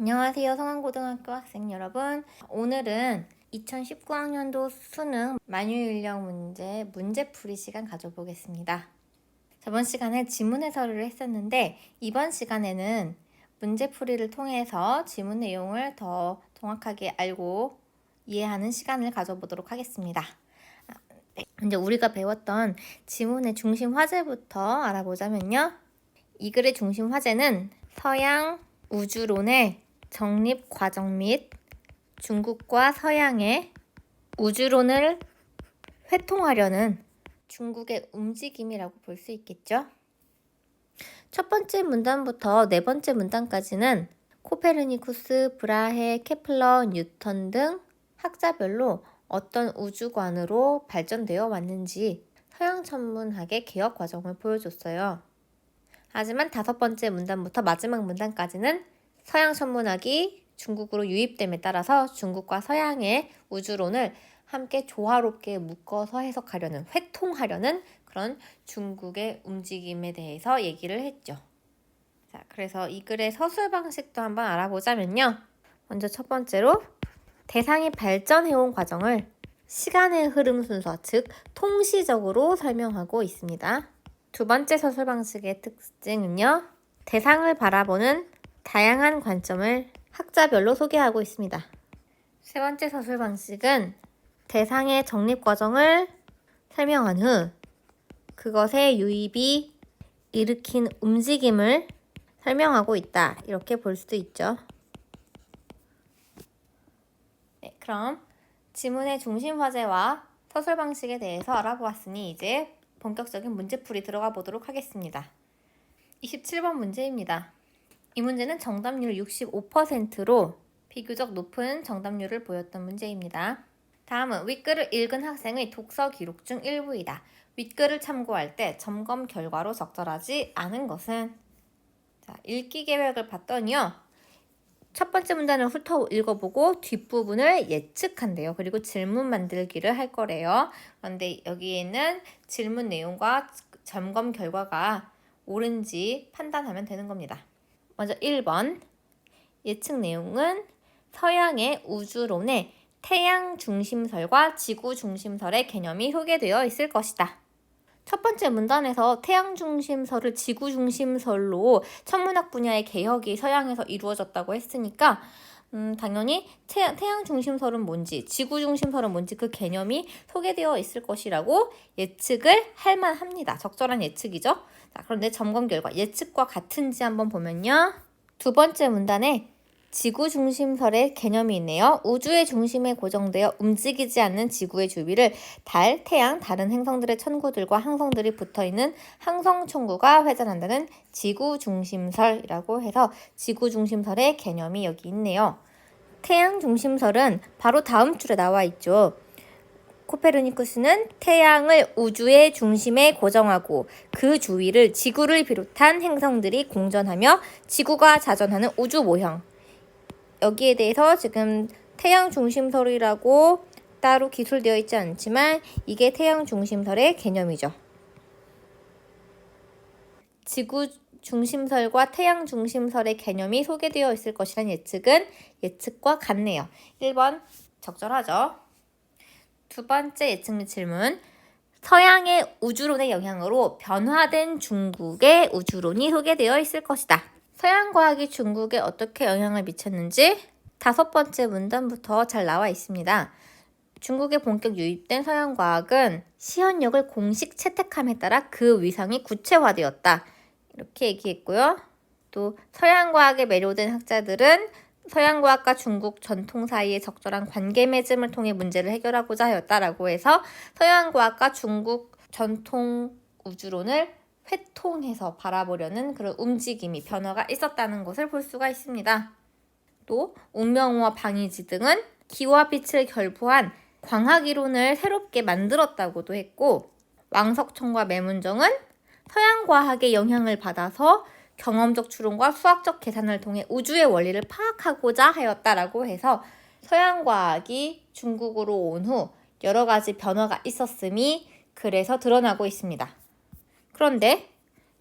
안녕하세요. 성안고등학교 학생 여러분. 오늘은 2019학년도 수능 만유인력 문제풀이 시간 가져보겠습니다. 저번 시간에 지문 해설을 했었는데 이번 시간에는 문제풀이를 통해서 지문 내용을 더 정확하게 알고 이해하는 시간을 가져보도록 하겠습니다. 먼저 우리가 배웠던 지문의 중심 화제부터 알아보자면요. 이 글의 중심 화제는 서양 우주론의 정립 과정 및 중국과 서양의 우주론을 회통하려는 중국의 움직임이라고 볼 수 있겠죠. 첫 번째 문단부터 네 번째 문단까지는 코페르니쿠스, 브라헤, 케플러, 뉴턴 등 학자별로 어떤 우주관으로 발전되어 왔는지 서양 천문학의 개혁 과정을 보여줬어요. 하지만 다섯 번째 문단부터 마지막 문단까지는 서양 천문학이 중국으로 유입됨에 따라서 중국과 서양의 우주론을 함께 조화롭게 묶어서 해석하려는, 회통하려는 그런 중국의 움직임에 대해서 얘기를 했죠. 자, 그래서 이 글의 서술 방식도 한번 알아보자면요. 먼저 첫 번째로 대상이 발전해온 과정을 시간의 흐름 순서, 즉 통시적으로 설명하고 있습니다. 두 번째 서술 방식의 특징은요. 대상을 바라보는 다양한 관점을 학자별로 소개하고 있습니다. 세 번째 서술 방식은 대상의 정립 과정을 설명한 후 그것의 유입이 일으킨 움직임을 설명하고 있다. 이렇게 볼 수도 있죠. 네, 그럼 지문의 중심 화제와 서술 방식에 대해서 알아보았으니 이제 본격적인 문제풀이 들어가 보도록 하겠습니다. 27번 문제입니다. 이 문제는 정답률 65%로 비교적 높은 정답률을 보였던 문제입니다. 다음은 윗글을 읽은 학생의 독서 기록 중 일부이다. 윗글을 참고할 때 점검 결과로 적절하지 않은 것은? 자, 읽기 계획을 봤더니요. 첫 번째 문단을 훑어 읽어보고 뒷부분을 예측한대요. 그리고 질문 만들기를 할 거래요. 그런데 여기에는 질문 내용과 점검 결과가 옳은지 판단하면 되는 겁니다. 먼저 1번 예측 내용은 서양의 우주론에 태양 중심설과 지구 중심설의 개념이 소개되어 있을 것이다. 첫 번째 문단에서 태양 중심설을 지구 중심설로 천문학 분야의 개혁이 서양에서 이루어졌다고 했으니까 당연히 태양 중심설은 뭔지, 지구 중심설은 뭔지 그 개념이 소개되어 있을 것이라고 예측을 할 만합니다. 적절한 예측이죠. 자, 그런데 점검 결과 예측과 같은지 한번 보면요. 두 번째 문단에 지구 중심설의 개념이 있네요. 우주의 중심에 고정되어 움직이지 않는 지구의 주위를 달, 태양, 다른 행성들의 천구들과 항성들이 붙어있는 항성 천구가 회전한다는 지구 중심설이라고 해서 지구 중심설의 개념이 여기 있네요. 태양 중심설은 바로 다음 줄에 나와 있죠. 코페르니쿠스는 태양을 우주의 중심에 고정하고 그 주위를 지구를 비롯한 행성들이 공전하며 지구가 자전하는 우주 모형. 여기에 대해서 지금 태양 중심설이라고 따로 기술되어 있지 않지만 이게 태양 중심설의 개념이죠. 지구 중심설과 태양 중심설의 개념이 소개되어 있을 것이라는 예측은 예측과 같네요. 1번 적절하죠. 두 번째 예측 및 질문. 서양의 우주론의 영향으로 변화된 중국의 우주론이 소개되어 있을 것이다. 서양 과학이 중국에 어떻게 영향을 미쳤는지 다섯 번째 문단부터 잘 나와 있습니다. 중국에 본격 유입된 서양 과학은 시현력을 공식 채택함에 따라 그 위상이 구체화되었다. 이렇게 얘기했고요. 또 서양 과학에 매료된 학자들은 서양 과학과 중국 전통 사이의 적절한 관계 맺음을 통해 문제를 해결하고자 하였다라고 해서 서양 과학과 중국 전통 우주론을 회통해서 바라보려는 그런 움직임이 변화가 있었다는 것을 볼 수가 있습니다. 또 운명호와 방이지 등은 기와 빛을 결부한 광학 이론을 새롭게 만들었다고도 했고 왕석천과 매문정은 서양 과학의 영향을 받아서 경험적 추론과 수학적 계산을 통해 우주의 원리를 파악하고자 하였다라고 해서 서양 과학이 중국으로 온 후 여러 가지 변화가 있었음이 그래서 드러나고 있습니다. 그런데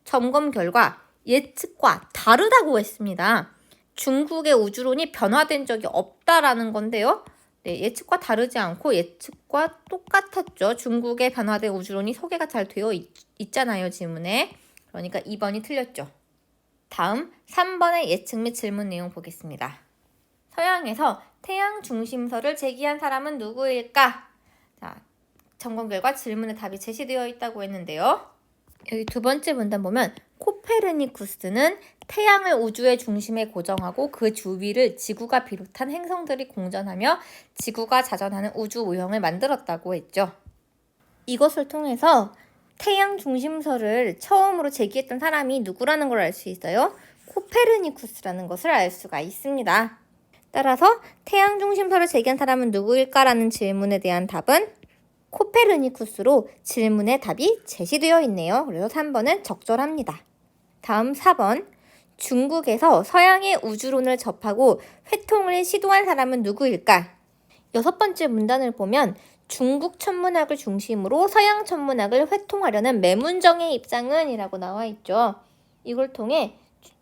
점검 결과 예측과 다르다고 했습니다. 중국의 우주론이 변화된 적이 없다라는 건데요. 네, 예측과 다르지 않고 예측과 똑같았죠. 중국의 변화된 우주론이 소개가 잘 되어 있잖아요, 지문에. 그러니까 2번이 틀렸죠. 다음 3번의 예측 및 질문 내용 보겠습니다. 서양에서 태양 중심설을 제기한 사람은 누구일까? 자, 점검 결과 질문의 답이 제시되어 있다고 했는데요. 여기 두 번째 문단 보면 코페르니쿠스는 태양을 우주의 중심에 고정하고 그 주위를 지구가 비롯한 행성들이 공전하며 지구가 자전하는 우주 모형을 만들었다고 했죠. 이것을 통해서 태양 중심설을 처음으로 제기했던 사람이 누구라는 걸 알 수 있어요. 코페르니쿠스라는 것을 알 수가 있습니다. 따라서 태양 중심설을 제기한 사람은 누구일까라는 질문에 대한 답은 코페르니쿠스로 질문의 답이 제시되어 있네요. 그래서 3번은 적절합니다. 다음 4번. 중국에서 서양의 우주론을 접하고 회통을 시도한 사람은 누구일까? 6번째 문단을 보면 중국 천문학을 중심으로 서양 천문학을 회통하려는 매문정의 입장은 이라고 나와 있죠. 이걸 통해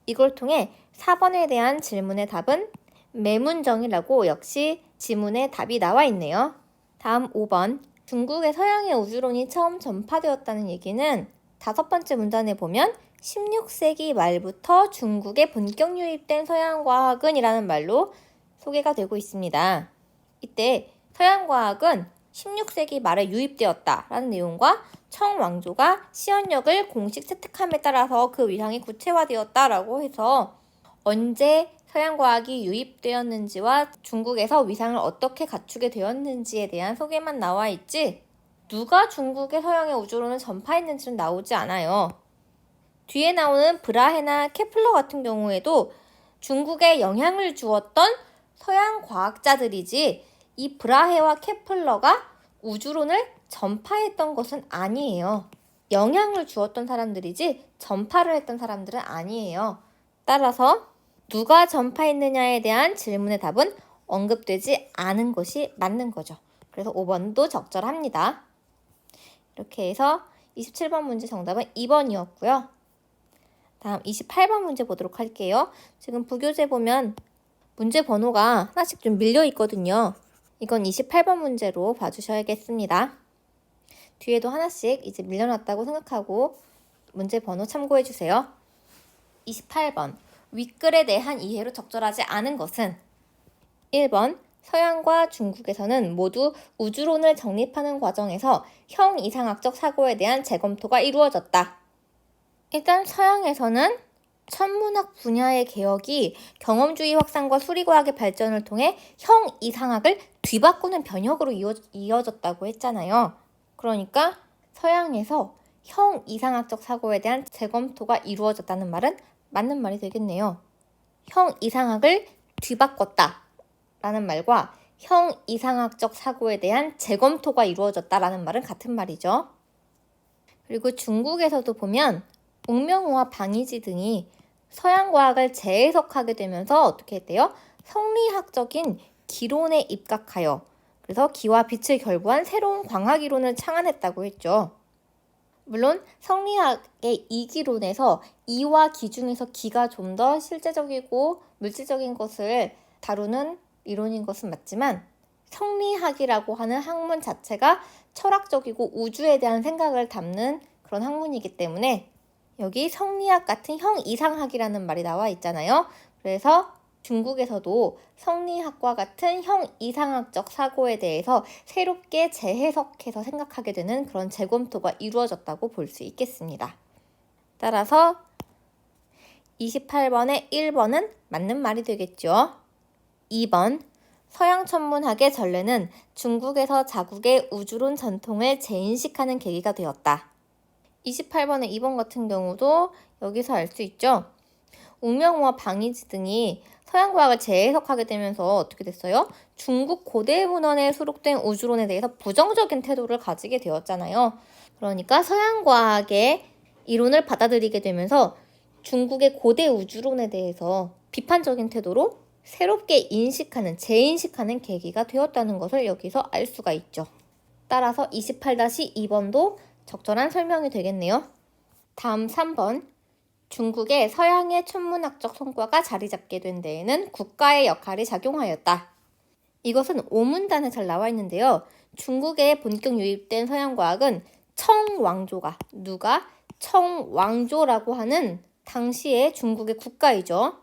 4번에 대한 질문의 답은 매문정이라고 역시 지문에 답이 나와 있네요. 다음 5번. 중국의 서양의 우주론이 처음 전파되었다는 얘기는 5번째 문단에 보면 16세기 말부터 중국에 본격 유입된 서양과학은 이라는 말로 소개가 되고 있습니다. 이때 서양과학은 16세기 말에 유입되었다라는 내용과 청왕조가 시언력을 공식 채택함에 따라서 그 위상이 구체화되었다라고 해서 언제 서양과학이 유입되었는지와 중국에서 위상을 어떻게 갖추게 되었는지에 대한 소개만 나와 있지 누가 중국의 서양의 우주론을 전파했는지는 나오지 않아요. 뒤에 나오는 브라헤나 케플러 같은 경우에도 중국에 영향을 주었던 서양 과학자들이지 이 브라헤와 케플러가 우주론을 전파했던 것은 아니에요. 영향을 주었던 사람들이지 전파를 했던 사람들은 아니에요. 따라서 누가 전파했느냐에 대한 질문의 답은 언급되지 않은 것이 맞는 거죠. 그래서 5번도 적절합니다. 이렇게 해서 27번 문제 정답은 2번이었고요. 다음 28번 문제 보도록 할게요. 지금 부교재 보면 문제 번호가 하나씩 좀 밀려 있거든요. 이건 28번 문제로 봐주셔야겠습니다. 뒤에도 하나씩 이제 밀려났다고 생각하고 문제 번호 참고해 주세요. 28번. 윗글에 대한 이해로 적절하지 않은 것은 1번. 서양과 중국에서는 모두 우주론을 정립하는 과정에서 형이상학적 사고에 대한 재검토가 이루어졌다. 일단 서양에서는 천문학 분야의 개혁이 경험주의 확산과 수리과학의 발전을 통해 형이상학을 뒤바꾸는 변혁으로 이어졌다고 했잖아요. 그러니까 서양에서 형이상학적 사고에 대한 재검토가 이루어졌다는 말은 맞는 말이 되겠네요. 형이상학을 뒤바꿨다 라는 말과 형이상학적 사고에 대한 재검토가 이루어졌다라는 말은 같은 말이죠. 그리고 중국에서도 보면 옥명호와 방이지 등이 서양 과학을 재해석하게 되면서 어떻게 했대요? 성리학적인 기론에 입각하여 그래서 기와 빛을 결부한 새로운 광학 이론을 창안했다고 했죠. 물론 성리학의 이기론에서 이와 기 중에서 기가 좀 더 실제적이고 물질적인 것을 다루는 이론인 것은 맞지만 성리학이라고 하는 학문 자체가 철학적이고 우주에 대한 생각을 담는 그런 학문이기 때문에 여기 성리학 같은 형이상학이라는 말이 나와 있잖아요. 그래서 중국에서도 성리학과 같은 형이상학적 사고에 대해서 새롭게 재해석해서 생각하게 되는 그런 재검토가 이루어졌다고 볼 수 있겠습니다. 따라서 28번의 1번은 맞는 말이 되겠죠. 2번. 서양 천문학의 전례는 중국에서 자국의 우주론 전통을 재인식하는 계기가 되었다. 28번의 2번 같은 경우도 여기서 알 수 있죠. 옥명호와 방이지 등이 서양 과학을 재해석하게 되면서 어떻게 됐어요? 중국 고대 문헌에 수록된 우주론에 대해서 부정적인 태도를 가지게 되었잖아요. 그러니까 서양 과학의 이론을 받아들이게 되면서 중국의 고대 우주론에 대해서 비판적인 태도로 새롭게 인식하는, 재인식하는 계기가 되었다는 것을 여기서 알 수가 있죠. 따라서 28-2번도 적절한 설명이 되겠네요. 다음 3번. 중국의 서양의 천문학적 성과가 자리 잡게 된 데에는 국가의 역할이 작용하였다. 이것은 오문단에 잘 나와 있는데요. 중국에 본격 유입된 서양과학은 청왕조가 청왕조라고 하는 당시의 중국의 국가이죠.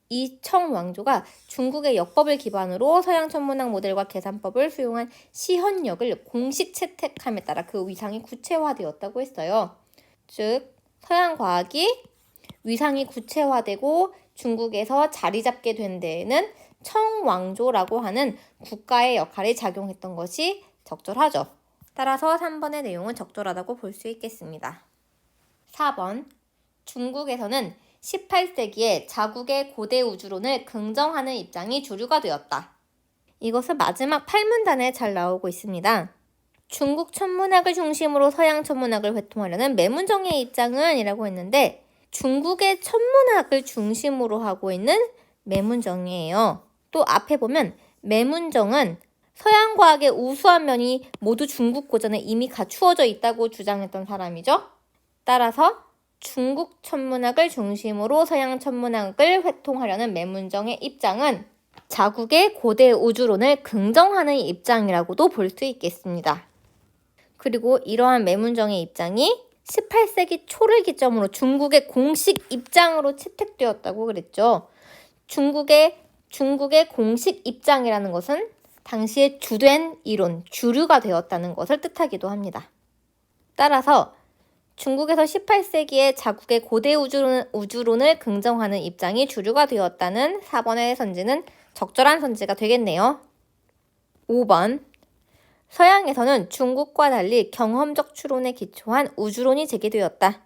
이 청왕조가 중국의 역법을 기반으로 서양 천문학 모델과 계산법을 수용한 시헌역을 공식 채택함에 따라 그 위상이 구체화되었다고 했어요. 즉 서양 과학이 위상이 구체화되고 중국에서 자리 잡게 된 데에는 청왕조라고 하는 국가의 역할이 작용했던 것이 적절하죠. 따라서 3번의 내용은 적절하다고 볼 수 있겠습니다. 4번, 중국에서는 18세기에 자국의 고대 우주론을 긍정하는 입장이 주류가 되었다. 이것은 마지막 8문단에 잘 나오고 있습니다. 중국 천문학을 중심으로 서양 천문학을 회통하려는 매문정의 입장은 이라고 했는데 중국의 천문학을 중심으로 하고 있는 매문정이에요. 또 앞에 보면 매문정은 서양 과학의 우수한 면이 모두 중국 고전에 이미 갖추어져 있다고 주장했던 사람이죠. 따라서 중국 천문학을 중심으로 서양 천문학을 회통하려는 매문정의 입장은 자국의 고대 우주론을 긍정하는 입장이라고도 볼 수 있겠습니다. 그리고 이러한 매문정의 입장이 18세기 초를 기점으로 중국의 공식 입장으로 채택되었다고 그랬죠. 중국의 공식 입장이라는 것은 당시에 주된 이론, 주류가 되었다는 것을 뜻하기도 합니다. 따라서 중국에서 18세기에 자국의 고대 우주론을 긍정하는 입장이 주류가 되었다는 4번의 선지는 적절한 선지가 되겠네요. 5번, 서양에서는 중국과 달리 경험적 추론에 기초한 우주론이 제기되었다.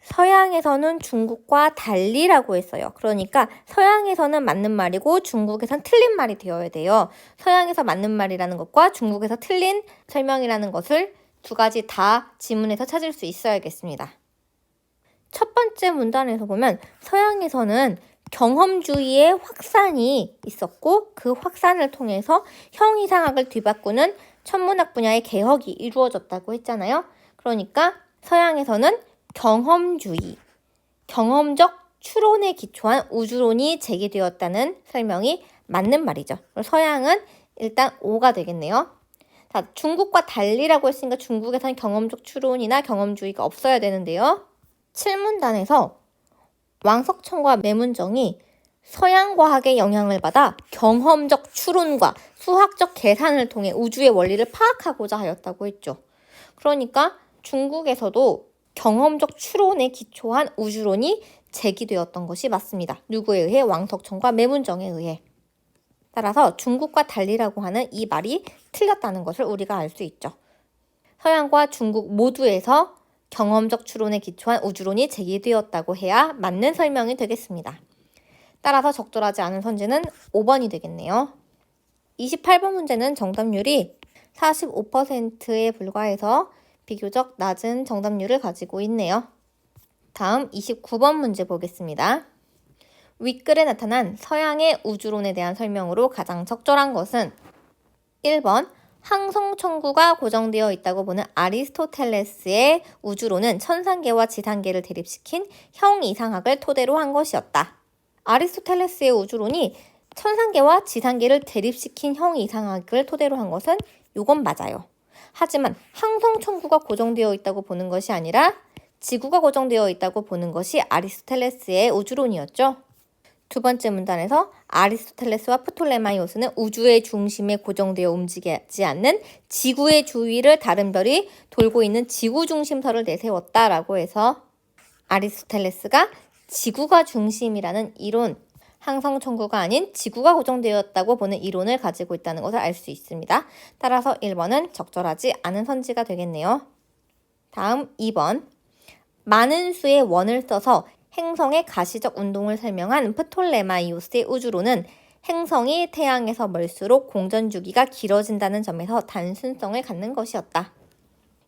서양에서는 중국과 달리라고 했어요. 그러니까 서양에서는 맞는 말이고 중국에선 틀린 말이 되어야 돼요. 서양에서 맞는 말이라는 것과 중국에서 틀린 설명이라는 것을 두 가지 다 지문에서 찾을 수 있어야겠습니다. 첫 번째 문단에서 보면 서양에서는 경험주의의 확산이 있었고 그 확산을 통해서 형이상학을 뒤바꾸는 천문학 분야의 개혁이 이루어졌다고 했잖아요. 그러니까 서양에서는 경험주의, 경험적 추론에 기초한 우주론이 제기되었다는 설명이 맞는 말이죠. 서양은 일단 O가 되겠네요. 자, 중국과 달리라고 했으니까 중국에서는 경험적 추론이나 경험주의가 없어야 되는데요. 7문단에서 왕석천과 매문정이 서양 과학의 영향을 받아 경험적 추론과 수학적 계산을 통해 우주의 원리를 파악하고자 하였다고 했죠. 그러니까 중국에서도 경험적 추론에 기초한 우주론이 제기되었던 것이 맞습니다. 누구에 의해? 왕석천과 매문정에 의해. 따라서 중국과 달리라고 하는 이 말이 틀렸다는 것을 우리가 알 수 있죠. 서양과 중국 모두에서 경험적 추론에 기초한 우주론이 제기되었다고 해야 맞는 설명이 되겠습니다. 따라서 적절하지 않은 선지는 5번이 되겠네요. 28번 문제는 정답률이 45%에 불과해서 비교적 낮은 정답률을 가지고 있네요. 다음 29번 문제 보겠습니다. 윗글에 나타난 서양의 우주론에 대한 설명으로 가장 적절한 것은 1번 항성천구가 고정되어 있다고 보는 아리스토텔레스의 우주론은 천상계와 지상계를 대립시킨 형이상학을 토대로 한 것이었다. 아리스토텔레스의 우주론이 천상계와 지상계를 대립시킨 형이상학을 토대로 한 것은 이건 맞아요. 하지만 항성천구가 고정되어 있다고 보는 것이 아니라 지구가 고정되어 있다고 보는 것이 아리스토텔레스의 우주론이었죠. 두 번째 문단에서 아리스토텔레스와 프톨레마이오스는 우주의 중심에 고정되어 움직이지 않는 지구의 주위를 다른 별이 돌고 있는 지구 중심설을 내세웠다라고 해서 아리스토텔레스가 지구가 중심이라는 이론, 항성천구가 아닌 지구가 고정되었다고 보는 이론을 가지고 있다는 것을 알 수 있습니다. 따라서 1번은 적절하지 않은 선지가 되겠네요. 다음 2번. 많은 수의 원을 써서 행성의 가시적 운동을 설명한 프톨레마이오스의 우주론은 행성이 태양에서 멀수록 공전 주기가 길어진다는 점에서 단순성을 갖는 것이었다.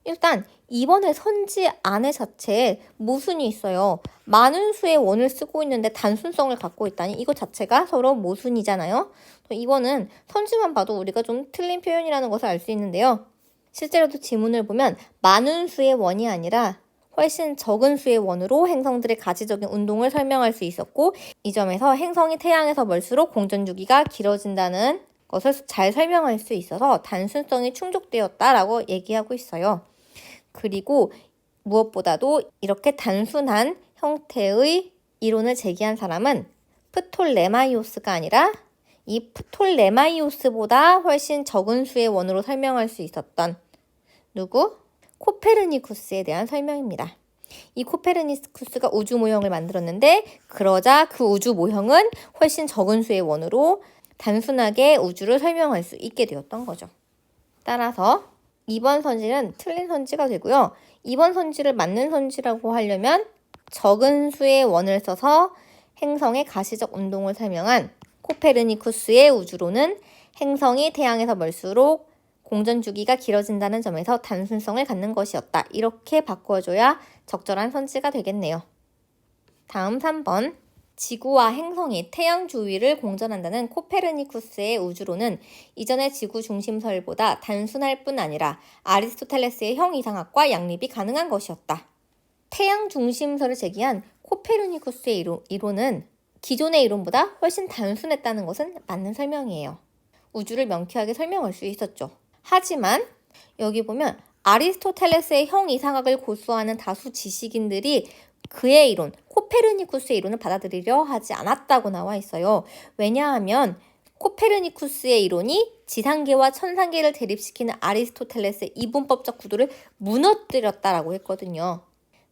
일단 2번의 선지 안에 자체에 모순이 있어요. 많은 수의 원을 쓰고 있는데 단순성을 갖고 있다니 이거 자체가 서로 모순이잖아요. 이거는 선지만 봐도 우리가 좀 틀린 표현이라는 것을 알 수 있는데요. 실제로도 지문을 보면 많은 수의 원이 아니라 훨씬 적은 수의 원으로 행성들의 가시적인 운동을 설명할 수 있었고, 이 점에서 행성이 태양에서 멀수록 공전주기가 길어진다는 것을 잘 설명할 수 있어서 단순성이 충족되었다라고 얘기하고 있어요. 그리고 무엇보다도 이렇게 단순한 형태의 이론을 제기한 사람은 프톨레마이오스가 아니라 이 프톨레마이오스보다 훨씬 적은 수의 원으로 설명할 수 있었던 누구? 코페르니쿠스에 대한 설명입니다. 이 코페르니쿠스가 우주 모형을 만들었는데 그러자 그 우주 모형은 훨씬 적은 수의 원으로 단순하게 우주를 설명할 수 있게 되었던 거죠. 따라서 2번 선지는 틀린 선지가 되고요. 2번 선지를 맞는 선지라고 하려면 적은 수의 원을 써서 행성의 가시적 운동을 설명한 코페르니쿠스의 우주론은 행성이 태양에서 멀수록 공전주기가 길어진다는 점에서 단순성을 갖는 것이었다. 이렇게 바꿔줘야 적절한 선지가 되겠네요. 다음 3번. 지구와 행성이 태양 주위를 공전한다는 코페르니쿠스의 우주론은 이전의 지구 중심설보다 단순할 뿐 아니라 아리스토텔레스의 형이상학과 양립이 가능한 것이었다. 태양 중심설을 제기한 코페르니쿠스의 이론은 기존의 이론보다 훨씬 단순했다는 것은 맞는 설명이에요. 우주를 명쾌하게 설명할 수 있었죠. 하지만 여기 보면 아리스토텔레스의 형이상학을 고수하는 다수 지식인들이 그의 이론, 코페르니쿠스의 이론을 받아들이려 하지 않았다고 나와 있어요. 왜냐하면 코페르니쿠스의 이론이 지상계와 천상계를 대립시키는 아리스토텔레스의 이분법적 구도를 무너뜨렸다라고 했거든요.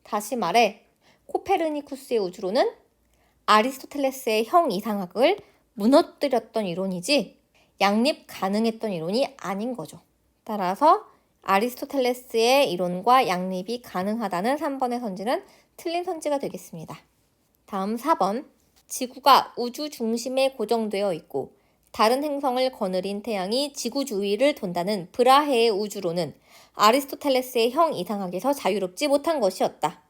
다시 말해 코페르니쿠스의 우주론은 아리스토텔레스의 형이상학을 무너뜨렸던 이론이지 양립 가능했던 이론이 아닌 거죠. 따라서 아리스토텔레스의 이론과 양립이 가능하다는 3번의 선지는 틀린 선지가 되겠습니다. 다음 4번. 지구가 우주 중심에 고정되어 있고 다른 행성을 거느린 태양이 지구 주위를 돈다는 브라헤의 우주론은 아리스토텔레스의 형이상학에서 자유롭지 못한 것이었다.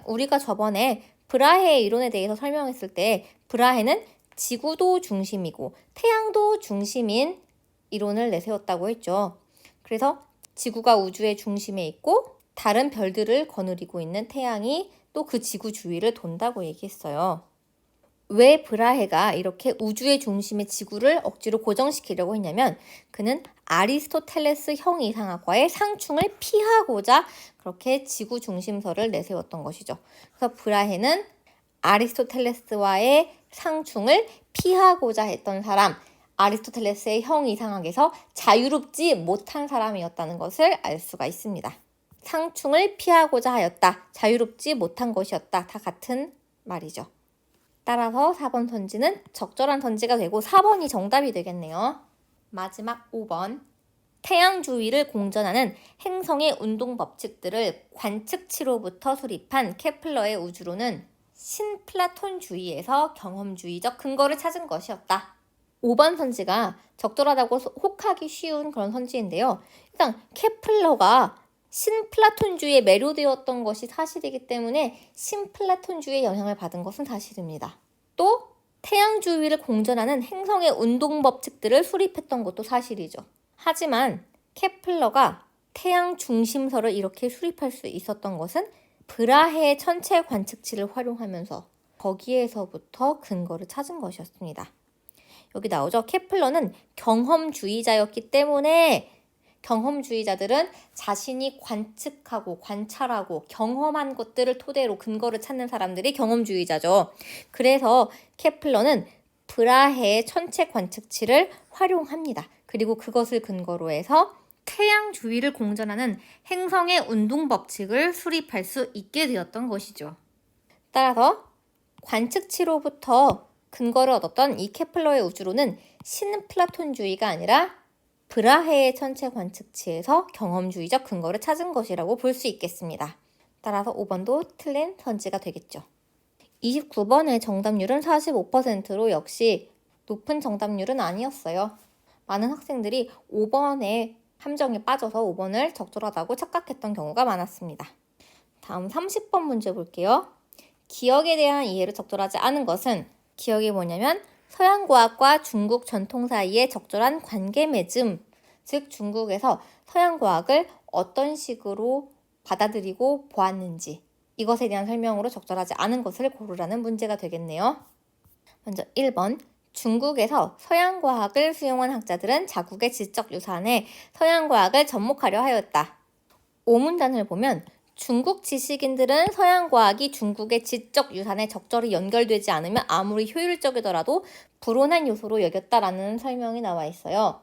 우리가 저번에 브라헤의 이론에 대해서 설명했을 때 브라헤는 지구도 중심이고 태양도 중심인 이론을 내세웠다고 했죠. 그래서 지구가 우주의 중심에 있고 다른 별들을 거느리고 있는 태양이 또 그 지구 주위를 돈다고 얘기했어요. 왜 브라헤가 이렇게 우주의 중심에 지구를 억지로 고정시키려고 했냐면 그는 아리스토텔레스 형이상학과의 상충을 피하고자 그렇게 지구 중심설을 내세웠던 것이죠. 그래서 브라헤는 아리스토텔레스와의 상충을 피하고자 했던 사람, 아리스토텔레스의 형이상학에서 자유롭지 못한 사람이었다는 것을 알 수가 있습니다. 상충을 피하고자 하였다, 자유롭지 못한 것이었다, 다 같은 말이죠. 따라서 4번 선지는 적절한 선지가 되고 4번이 정답이 되겠네요. 마지막 5번. 태양 주위를 공전하는 행성의 운동 법칙들을 관측치로부터 수립한 케플러의 우주론은 신플라톤주의에서 경험주의적 근거를 찾은 것이었다. 5번 선지가 적절하다고 혹하기 쉬운 그런 선지인데요. 일단 케플러가 신플라톤주의에 매료되었던 것이 사실이기 때문에 신플라톤주의의 영향을 받은 것은 사실입니다. 또 태양 주위를 공전하는 행성의 운동 법칙들을 수립했던 것도 사실이죠. 하지만 케플러가 태양 중심설을 이렇게 수립할 수 있었던 것은 브라헤의 천체 관측치를 활용하면서 거기에서부터 근거를 찾은 것이었습니다. 여기 나오죠. 케플러는 경험주의자였기 때문에 경험주의자들은 자신이 관측하고 관찰하고 경험한 것들을 토대로 근거를 찾는 사람들이 경험주의자죠. 그래서 케플러는 브라헤의 천체 관측치를 활용합니다. 그리고 그것을 근거로 해서 태양 주위를 공전하는 행성의 운동 법칙을 수립할 수 있게 되었던 것이죠. 따라서 관측치로부터 근거를 얻었던 이 케플러의 우주론은 신플라톤주의가 아니라 브라헤의 천체 관측치에서 경험주의적 근거를 찾은 것이라고 볼 수 있겠습니다. 따라서 5번도 틀린 선지가 되겠죠. 29번의 정답률은 45%로 역시 높은 정답률은 아니었어요. 많은 학생들이 5번에 함정에 빠져서 5번을 적절하다고 착각했던 경우가 많았습니다. 다음 30번 문제 볼게요. 기억에 대한 이해를 적절하지 않은 것은 기억이 뭐냐면 서양과학과 중국 전통 사이의 적절한 관계 맺음, 즉 중국에서 서양과학을 어떤 식으로 받아들이고 보았는지, 이것에 대한 설명으로 적절하지 않은 것을 고르라는 문제가 되겠네요. 먼저 1번. 중국에서 서양과학을 수용한 학자들은 자국의 지적 유산에 서양과학을 접목하려 하였다. 5문단을 보면 중국 지식인들은 서양과학이 중국의 지적 유산에 적절히 연결되지 않으면 아무리 효율적이더라도 불온한 요소로 여겼다라는 설명이 나와 있어요.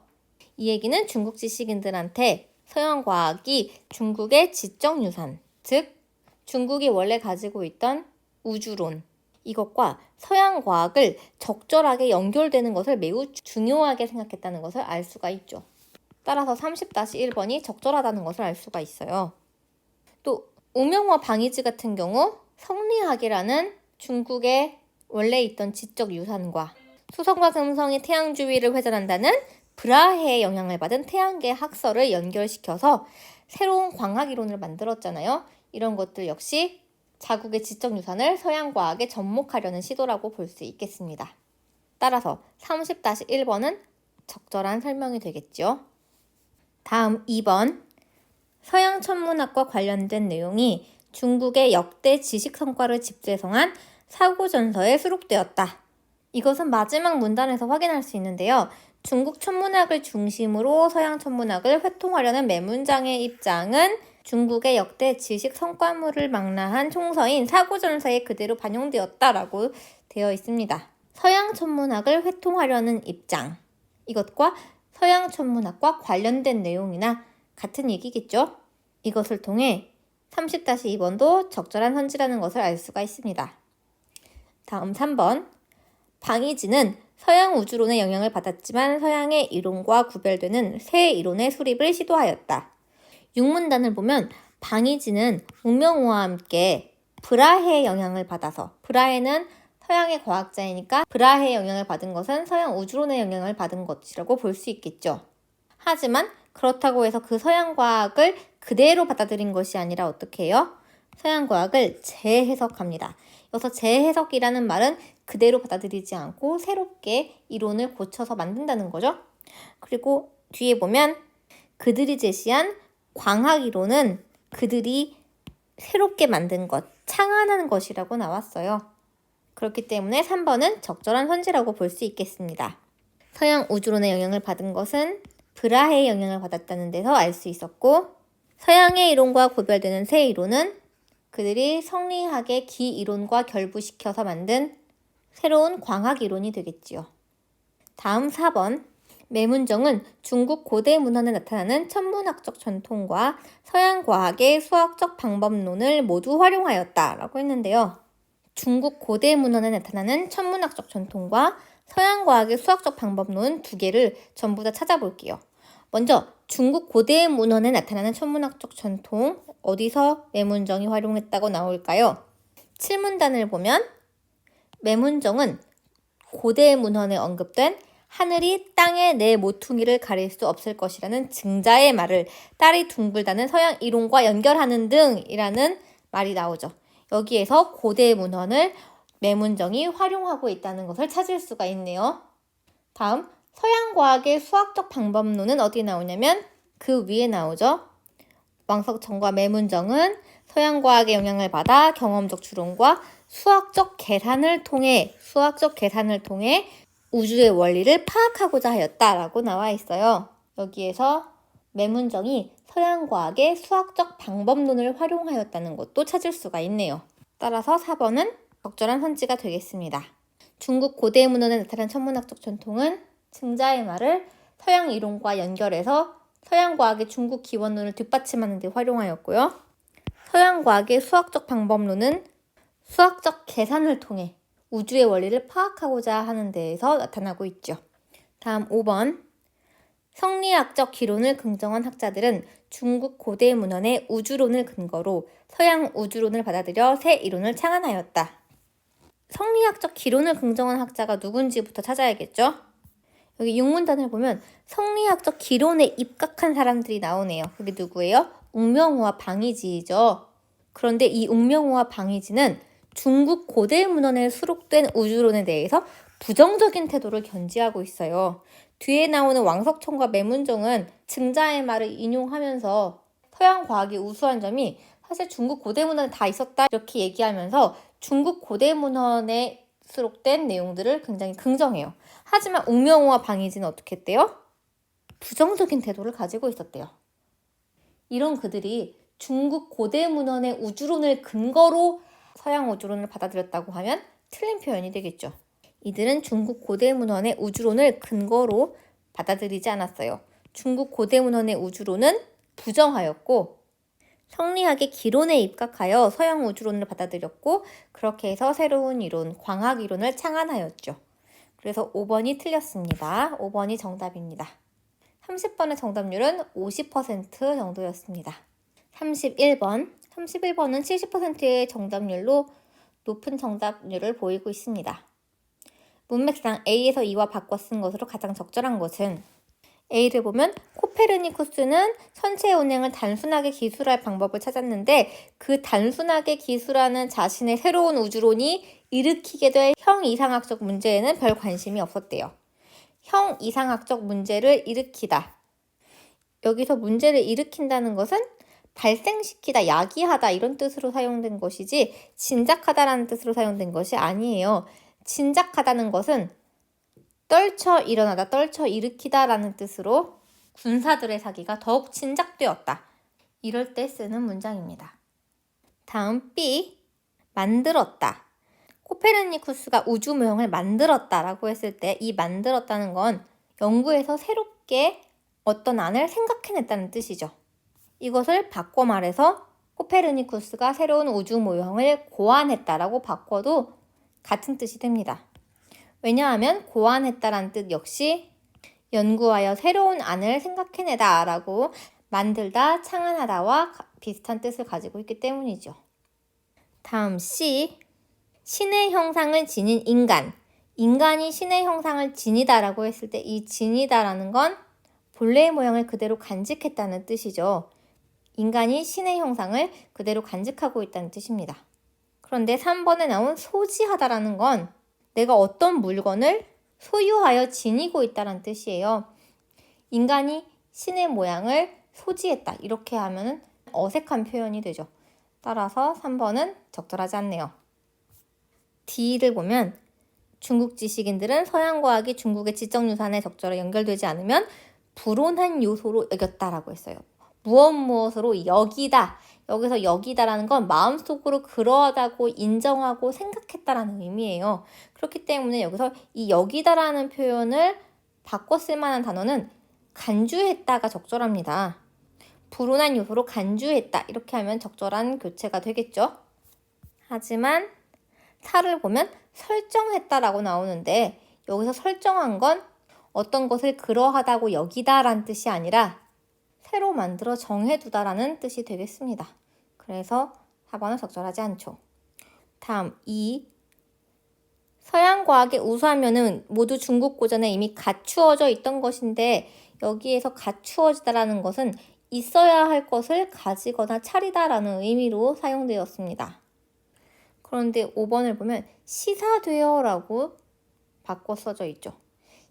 이 얘기는 중국 지식인들한테 서양과학이 중국의 지적 유산, 즉 중국이 원래 가지고 있던 우주론, 이것과 서양과학을 적절하게 연결되는 것을 매우 중요하게 생각했다는 것을 알 수가 있죠. 따라서 30-1번이 적절하다는 것을 알 수가 있어요. 또 웅명화 방이지 같은 경우 성리학이라는 중국에 원래 있던 지적 유산과 수성과 금성이 태양 주위를 회전한다는 브라해의 영향을 받은 태양계 학설을 연결시켜서 새로운 광학 이론을 만들었잖아요. 이런 것들 역시 자국의 지적 유산을 서양과학에 접목하려는 시도라고 볼 수 있겠습니다. 따라서 30-1번은 적절한 설명이 되겠죠. 다음 2번. 서양 천문학과 관련된 내용이 중국의 역대 지식 성과를 집대성한 사고전서에 수록되었다. 이것은 마지막 문단에서 확인할 수 있는데요. 중국 천문학을 중심으로 서양 천문학을 회통하려는 매문장의 입장은 중국의 역대 지식 성과물을 망라한 총서인 사고전서에 그대로 반영되었다라고 되어 있습니다. 서양 천문학을 회통하려는 입장, 이것과 서양 천문학과 관련된 내용이나 같은 얘기겠죠? 이것을 통해 30-2번도 적절한 선지라는 것을 알 수가 있습니다. 다음 3번. 방이지는 서양 우주론의 영향을 받았지만 서양의 이론과 구별되는 새 이론의 수립을 시도하였다. 6문단을 보면 방이지는 웅명호와 함께 브라해의 영향을 받아서, 브라해는 서양의 과학자이니까 브라해의 영향을 받은 것은 서양 우주론의 영향을 받은 것이라고 볼 수 있겠죠. 하지만 그렇다고 해서 그 서양 과학을 그대로 받아들인 것이 아니라 어떻게 해요? 서양 과학을 재해석합니다. 여기서 재해석이라는 말은 그대로 받아들이지 않고 새롭게 이론을 고쳐서 만든다는 거죠. 그리고 뒤에 보면 그들이 제시한 광학 이론은 그들이 새롭게 만든 것, 창안한 것이라고 나왔어요. 그렇기 때문에 3번은 적절한 선지라고 볼 수 있겠습니다. 서양 우주론의 영향을 받은 것은 브라해의 영향을 받았다는 데서 알 수 있었고, 서양의 이론과 구별되는 새 이론은 그들이 성리학의 기이론과 결부시켜서 만든 새로운 광학 이론이 되겠지요. 다음 4번. 매문정은 중국 고대 문헌에 나타나는 천문학적 전통과 서양 과학의 수학적 방법론을 모두 활용하였다라고 했는데요. 중국 고대 문헌에 나타나는 천문학적 전통과 서양 과학의 수학적 방법론 두 개를 전부 다 찾아볼게요. 먼저 중국 고대 문헌에 나타나는 천문학적 전통, 어디서 매문정이 활용했다고 나올까요? 7문단을 보면 매문정은 고대 문헌에 언급된 하늘이 땅의 내 모퉁이를 가릴 수 없을 것이라는 증자의 말을 딸이 둥글다는 서양 이론과 연결하는 등이라는 말이 나오죠. 여기에서 고대 문헌을 매문정이 활용하고 있다는 것을 찾을 수가 있네요. 다음, 서양 과학의 수학적 방법론은 어디 나오냐면 그 위에 나오죠. 왕석천과 매문정은 서양 과학의 영향을 받아 경험적 추론과 수학적 계산을 통해 우주의 원리를 파악하고자 하였다라고 나와 있어요. 여기에서 매문정이 서양 과학의 수학적 방법론을 활용하였다는 것도 찾을 수가 있네요. 따라서 4번은 적절한 선지가 되겠습니다. 중국 고대 문헌에 나타난 천문학적 전통은 증자의 말을 서양 이론과 연결해서 서양 과학의 중국 기원론을 뒷받침하는 데 활용하였고요. 서양 과학의 수학적 방법론은 수학적 계산을 통해 우주의 원리를 파악하고자 하는 데에서 나타나고 있죠. 다음 5번. 성리학적 기론을 긍정한 학자들은 중국 고대 문헌의 우주론을 근거로 서양 우주론을 받아들여 새 이론을 창안하였다. 성리학적 기론을 긍정한 학자가 누군지부터 찾아야겠죠? 여기 6문단을 보면 성리학적 기론에 입각한 사람들이 나오네요. 그게 누구예요? 웅명호와 방이지죠. 그런데 이 웅명호와 방이지는 중국 고대 문헌에 수록된 우주론에 대해서 부정적인 태도를 견지하고 있어요. 뒤에 나오는 왕석천과 매문정은 증자의 말을 인용하면서 서양 과학이 우수한 점이 사실 중국 고대 문헌에 다 있었다 이렇게 얘기하면서 중국 고대 문헌에 수록된 내용들을 굉장히 긍정해요. 하지만 옥명호와 방희진은 어떻게 했대요? 부정적인 태도를 가지고 있었대요. 이런 그들이 중국 고대 문헌의 우주론을 근거로 서양 우주론을 받아들였다고 하면 틀린 표현이 되겠죠. 이들은 중국 고대 문헌의 우주론을 근거로 받아들이지 않았어요. 중국 고대 문헌의 우주론은 부정하였고 성리학의 기론에 입각하여 서양 우주론을 받아들였고 그렇게 해서 새로운 이론, 광학 이론을 창안하였죠. 그래서 5번이 틀렸습니다. 5번이 정답입니다. 30번의 정답률은 50% 정도였습니다. 31번은 70%의 정답률로 높은 정답률을 보이고 있습니다. 문맥상 A에서 E와 바꿔 쓴 것으로 가장 적절한 것은 A를 보면 코페르니쿠스는 천체의 운행을 단순하게 기술할 방법을 찾았는데 그 단순하게 기술하는 자신의 새로운 우주론이 일으키게 될 형이상학적 문제에는 별 관심이 없었대요. 형이상학적 문제를 일으키다. 여기서 문제를 일으킨다는 것은 발생시키다, 야기하다 이런 뜻으로 사용된 것이지 진작하다라는 뜻으로 사용된 것이 아니에요. 진작하다는 것은 떨쳐 일어나다, 떨쳐 일으키다라는 뜻으로 군사들의 사기가 더욱 진작되었다. 이럴 때 쓰는 문장입니다. 다음 B, 만들었다. 코페르니쿠스가 우주 모형을 만들었다라고 했을 때 이 만들었다는 건 연구에서 새롭게 어떤 안을 생각해냈다는 뜻이죠. 이것을 바꿔 말해서 코페르니쿠스가 새로운 우주 모형을 고안했다라고 바꿔도 같은 뜻이 됩니다. 왜냐하면 고안했다라는 뜻 역시 연구하여 새로운 안을 생각해내다 라고 만들다, 창안하다와 비슷한 뜻을 가지고 있기 때문이죠. 다음 C, 신의 형상을 지닌 인간. 인간이 신의 형상을 지니다 라고 했을 때 이 지니다 라는 건 본래의 모양을 그대로 간직했다는 뜻이죠. 인간이 신의 형상을 그대로 간직하고 있다는 뜻입니다. 그런데 3번에 나온 소지하다라는 건 내가 어떤 물건을 소유하여 지니고 있다는 뜻이에요. 인간이 신의 모양을 소지했다. 이렇게 하면 어색한 표현이 되죠. 따라서 3번은 적절하지 않네요. D를 보면 중국 지식인들은 서양 과학이 중국의 지적 유산에 적절하게 연결되지 않으면 불온한 요소로 여겼다라고 했어요. 무엇으로 여기다. 여기서 여기다라는 건 마음속으로 그러하다고 인정하고 생각했다라는 의미예요. 그렇기 때문에 여기서 이 여기다라는 표현을 바꿔 쓸 만한 단어는 간주했다가 적절합니다. 불온한 요소로 간주했다. 이렇게 하면 적절한 교체가 되겠죠. 하지만 4를 보면 설정했다라고 나오는데 여기서 설정한 건 어떤 것을 그러하다고 여기다라는 뜻이 아니라 새로 만들어 정해두다라는 뜻이 되겠습니다. 그래서 4번은 적절하지 않죠. 다음 2. 서양 과학의 우수한 면은 모두 중국 고전에 이미 갖추어져 있던 것인데 여기에서 갖추어지다라는 것은 있어야 할 것을 가지거나 차리다라는 의미로 사용되었습니다. 그런데 5번을 보면 시사되어라고 바꿔 써져 있죠.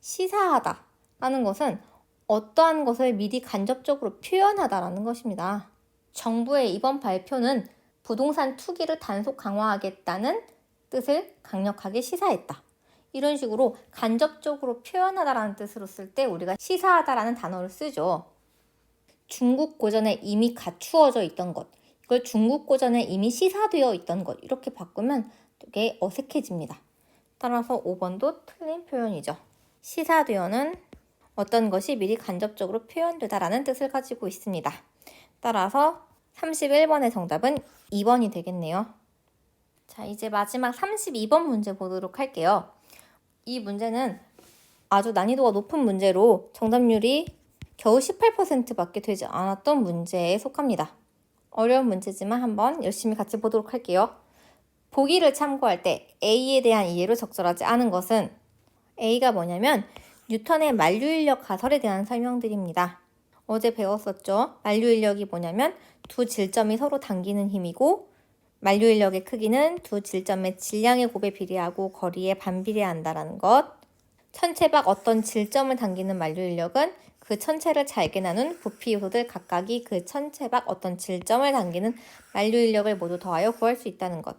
시사하다 라는 것은 어떠한 것을 미리 간접적으로 표현하다라는 것입니다. 정부의 이번 발표는 부동산 투기를 단속 강화하겠다는 뜻을 강력하게 시사했다. 이런 식으로 간접적으로 표현하다라는 뜻으로 쓸 때 우리가 시사하다라는 단어를 쓰죠. 중국 고전에 이미 갖추어져 있던 것, 이걸 중국 고전에 이미 시사되어 있던 것 이렇게 바꾸면 되게 어색해집니다. 따라서 5번도 틀린 표현이죠. 시사되어는 어떤 것이 미리 간접적으로 표현되다라는 뜻을 가지고 있습니다. 따라서 31번의 정답은 2번이 되겠네요. 자, 이제 마지막 32번 문제 보도록 할게요. 이 문제는 아주 난이도가 높은 문제로 정답률이 겨우 18%밖에 되지 않았던 문제에 속합니다. 어려운 문제지만 한번 열심히 같이 보도록 할게요. 보기를 참고할 때 A에 대한 이해로 적절하지 않은 것은 A가 뭐냐면 뉴턴의 만류인력 가설에 대한 설명들입니다. 어제 배웠었죠. 만류인력이 뭐냐면 두 질점이 서로 당기는 힘이고 만류인력의 크기는 두 질점의 질량의 곱에 비례하고 거리에 반비례한다라는 것. 천체 밖 어떤 질점을 당기는 만류인력은 그 천체를 잘게 나눈 부피 요소들 각각이 그 천체 밖 어떤 질점을 당기는 만류 인력을 모두 더하여 구할 수 있다는 것.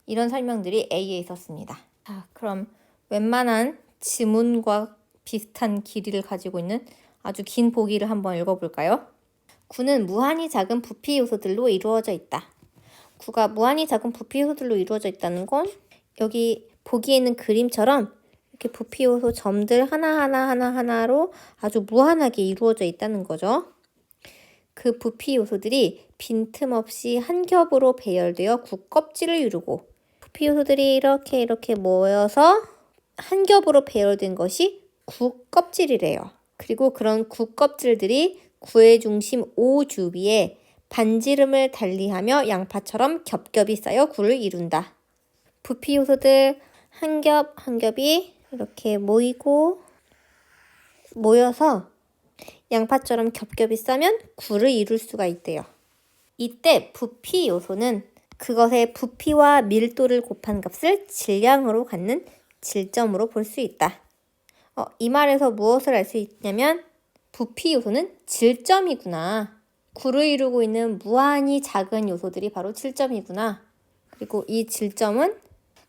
이런 설명들이 A에 있었습니다. 자, 그럼 웬만한 지문과 비슷한 길이를 가지고 있는 아주 긴 보기를 한번 읽어볼까요? 구는 무한히 작은 부피 요소들로 이루어져 있다. 구가 무한히 작은 부피 요소들로 이루어져 있다는 건 여기 보기에 있는 그림처럼 이렇게 부피 요소 점들 하나하나로 아주 무한하게 이루어져 있다는 거죠. 그 부피 요소들이 빈틈없이 한 겹으로 배열되어 구 껍질을 이루고 부피 요소들이 이렇게 모여서 한 겹으로 배열된 것이 구 껍질이래요. 그리고 그런 구 껍질들이 구의 중심 O 주위에 반지름을 달리하며 양파처럼 겹겹이 쌓여 구를 이룬다. 부피 요소들 한 겹 한 겹이 이렇게 모여서 양파처럼 겹겹이 싸면 구를 이룰 수가 있대요. 이때 부피 요소는 그것의 부피와 밀도를 곱한 값을 질량으로 갖는 질점으로 볼 수 있다. 이 말에서 무엇을 알 수 있냐면 부피 요소는 질점이구나. 구를 이루고 있는 무한히 작은 요소들이 바로 질점이구나. 그리고 이 질점은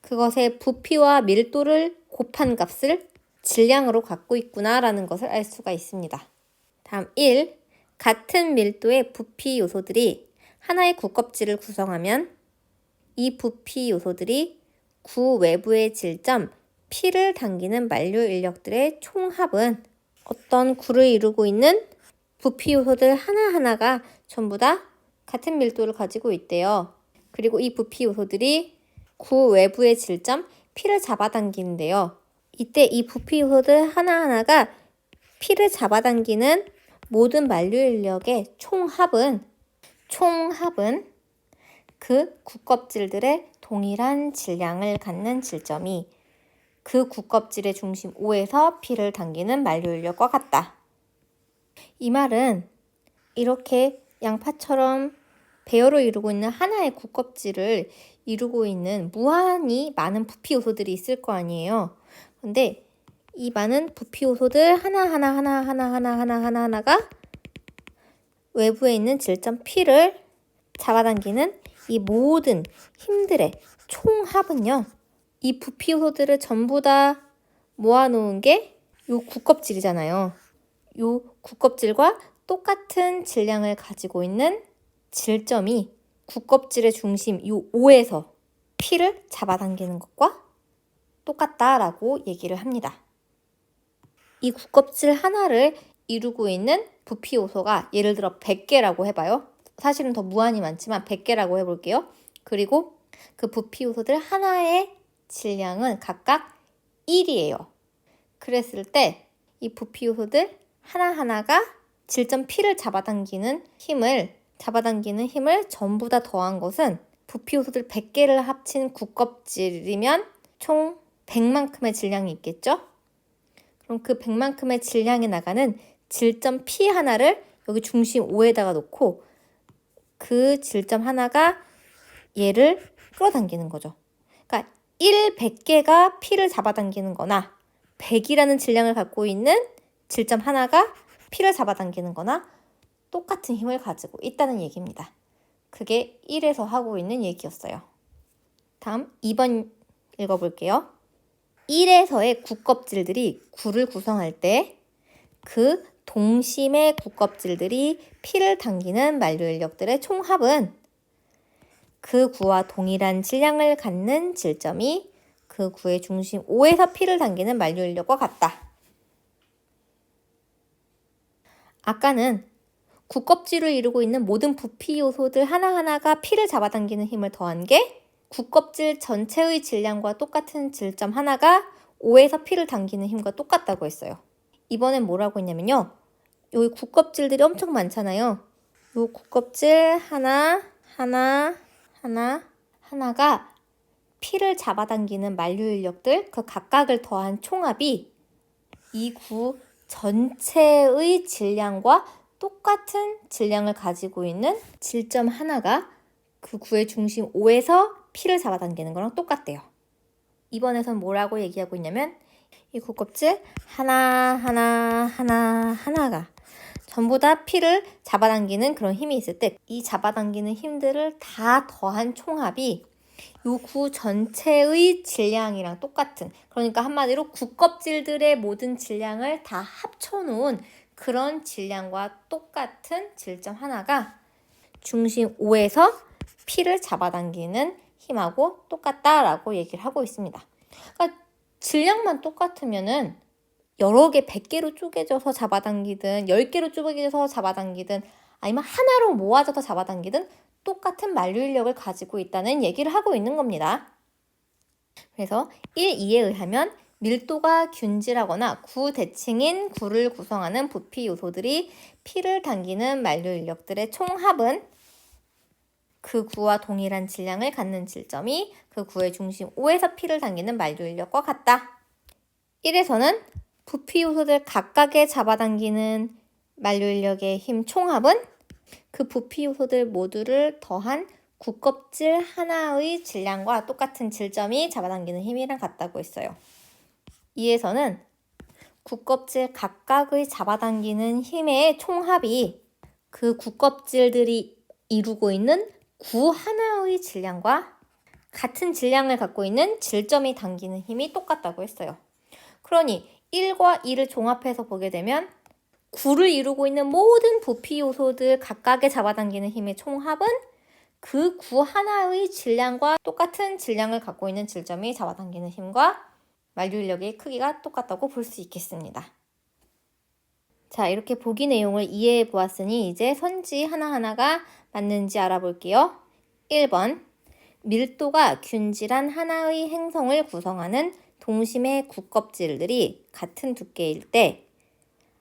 그것의 부피와 밀도를 곱한 값을 질량으로 갖고 있구나라는 것을 알 수가 있습니다. 다음 1. 같은 밀도의 부피 요소들이 하나의 구 껍질을 구성하면 이 부피 요소들이 구 외부의 질점 P를 당기는 만류 인력들의 총합은 어떤 구를 이루고 있는 부피 요소들 하나하나가 전부 다 같은 밀도를 가지고 있대요. 그리고 이 부피 요소들이 구 외부의 질점 P를 잡아당기는데요. 이때 이 부피 요소들 하나하나가 P를 잡아당기는 모든 만류 인력의 총합은 그 구껍질들의 동일한 질량을 갖는 질점이 그 구껍질의 중심 O에서 P를 당기는 만류 인력과 같다. 이 말은 이렇게 양파처럼 배열을 이루고 있는 하나의 구껍질을 이루고 있는 무한히 많은 부피 요소들이 있을 거 아니에요. 근데 이 많은 부피 요소들 하나하나가 외부에 있는 질점 P를 잡아당기는 이 모든 힘들의 총합은요. 이 부피 요소들을 전부 다 모아놓은 게 요 구껍질이잖아요. 요 구껍질과 똑같은 질량을 가지고 있는 질점이 구껍질의 중심 요 O에서 P를 잡아당기는 것과 똑같다라고 얘기를 합니다. 이 구껍질 하나를 이루고 있는 부피 요소가 예를 들어 100개라고 해봐요. 사실은 더 무한히 많지만 100개라고 해볼게요. 그리고 그 부피 요소들 하나의 질량은 각각 1이에요. 그랬을 때 이 부피 요소들 하나하나가 질점 P를 잡아당기는 힘을 전부 다 더한 것은 부피 요소들 100개를 합친 구껍질이면 총 100만큼의 질량이 있겠죠? 그럼 그 100만큼의 질량에 나가는 질점 P 하나를 여기 중심 O에다가 놓고 그 질점 하나가 얘를 끌어당기는 거죠. 그러니까 100개가 P를 잡아당기는 거나 100이라는 질량을 갖고 있는 질점 하나가 P를 잡아당기는 거나 똑같은 힘을 가지고 있다는 얘기입니다. 그게 1에서 하고 있는 얘기였어요. 다음 2번 읽어볼게요. 1에서의 구껍질들이 구를 구성할 때 그 동심의 구껍질들이 P를 당기는 만류 인력들의 총합은 그 구와 동일한 질량을 갖는 질점이 그 구의 중심 O에서 P를 당기는 만류 인력과 같다. 아까는 구껍질을 이루고 있는 모든 부피 요소들 하나하나가 P를 잡아당기는 힘을 더한 게 구껍질 전체의 질량과 똑같은 질점 하나가 O에서 P를 당기는 힘과 똑같다고 했어요. 이번엔 뭐라고 했냐면요. 여기 구껍질들이 엄청 많잖아요. 요 구껍질 하나가 P를 잡아당기는 만류 인력들 그 각각을 더한 총합이 이 구 전체의 질량과 똑같은 질량을 가지고 있는 질점 하나가 그 구의 중심 O에서 P를 잡아당기는 거랑 똑같대요. 이번에선 뭐라고 얘기하고 있냐면 이 구껍질 하나가 전부 다 P를 잡아당기는 그런 힘이 있을 때 이 잡아당기는 힘들을 다 더한 총합이 요 구 전체의 질량이랑 똑같은, 그러니까 한마디로 구 껍질들의 모든 질량을 다 합쳐놓은 그런 질량과 똑같은 질점 하나가 중심 O에서 P를 잡아당기는 힘하고 똑같다라고 얘기를 하고 있습니다. 그러니까 질량만 똑같으면은 여러 개 100개로 쪼개져서 잡아당기든 10개로 쪼개져서 잡아당기든 아니면 하나로 모아져서 잡아당기든 똑같은 만류인력을 가지고 있다는 얘기를 하고 있는 겁니다. 그래서 1, 2에 의하면 밀도가 균질하거나 구 대칭인 구를 구성하는 부피 요소들이 P를 당기는 만류인력들의 총합은 그 구와 동일한 질량을 갖는 질점이 그 구의 중심 O에서 P를 당기는 만류인력과 같다. 1에서는 부피 요소들 각각의 잡아당기는 만류인력의 힘 총합은 그 부피 요소들 모두를 더한 구껍질 하나의 질량과 똑같은 질점이 잡아당기는 힘이랑 같다고 했어요. 2에서는 구껍질 각각의 잡아당기는 힘의 총합이 그 구껍질들이 이루고 있는 구 하나의 질량과 같은 질량을 갖고 있는 질점이 당기는 힘이 똑같다고 했어요. 그러니 1과 2를 종합해서 보게 되면 구를 이루고 있는 모든 부피 요소들 각각의 잡아당기는 힘의 총합은 그 구 하나의 질량과 똑같은 질량을 갖고 있는 질점이 잡아당기는 힘과 만류인력의 크기가 똑같다고 볼 수 있겠습니다. 자, 이렇게 보기 내용을 이해해 보았으니 이제 선지 하나하나가 맞는지 알아볼게요. 1번, 밀도가 균질한 하나의 행성을 구성하는 동심의 구껍질들이 같은 두께일 때